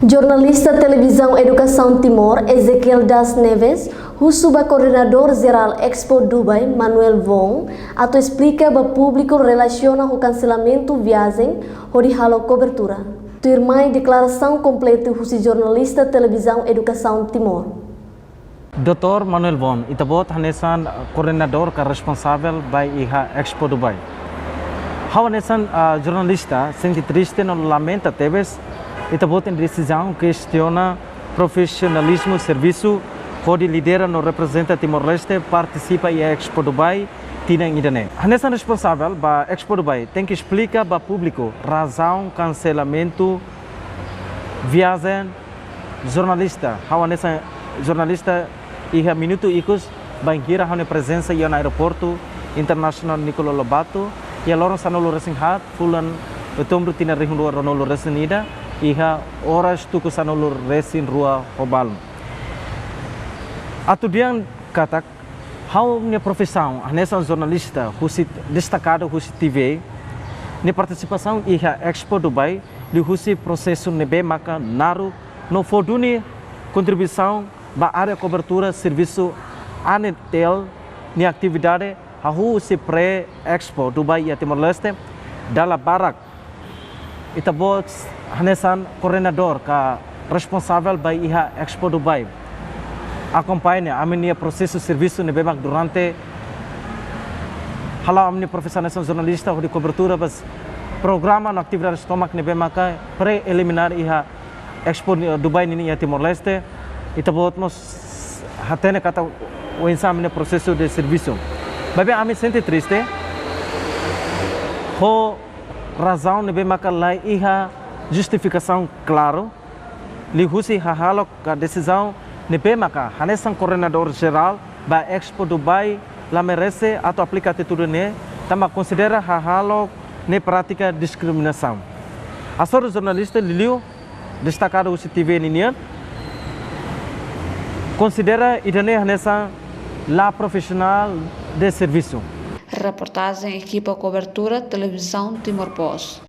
Jornalista televisão Educação Timor, Ezequiel das Neves, o subcoordenador-geral Expo Dubai, Manuel Wong, explica que o público relaciona o cancelamento viagem ou de cobertura. Turma declaração completa do jornalista televisão Educação Timor. Dr. Manuel Wong, itabot hanesan koordinador ka responsável by iha Expo Dubai. Hawanesan jornalista senti triste no lamenta tebes itabot em decisão questiona profissionalismo serviço pode lidera no representa Timor-Leste participa em Expo Dubai tina idane. Hanesan responsável ba Expo Dubai tem que explicar ba público razão cancelamento viagem jornalista. Hawanesan jornalista iha minuto ikos bangira hane presença no aeroporto internasional Nicolau Lobato e lorong sanolo resinghat fulan outubro tina rihundua ronolo resinida iha horas tuku sanolo resin rua hobal. Atudian katak how minha profissão nessa jornalista husit destacado husit TVE ne participação iha Expo Dubai li husi processo nebe maka naru no foduni contribuição ba área cobertura serviço anetel ni atividade hahu se pré-expo Dubai e Timor-Leste dala barak itabot hanesan coordenador ka responsável by iha Expo Dubai acompanha amenia processo serviço ne bemak durante hala amni professor nação jornalista de cobertura bas programa na atividade stomak ne bemaka pré-eliminar iha Expo Dubai ni e Timor-Leste itabot nos hatene kata o exame processo de serviço. Bem, a mim sente triste. Ho razão nebe makalai iha justificação claro. Li husi hahalo ka decisão nebe maka hanesan coordenador geral ba Expo Dubai la merece atau aplica atitude ne tama considera hahalo ne prática discriminação. Asor jornalista Liliu destacado o TVE ninian considera idane nessa la profissional de serviço. Reportagem equipa cobertura televisão Timor-Post.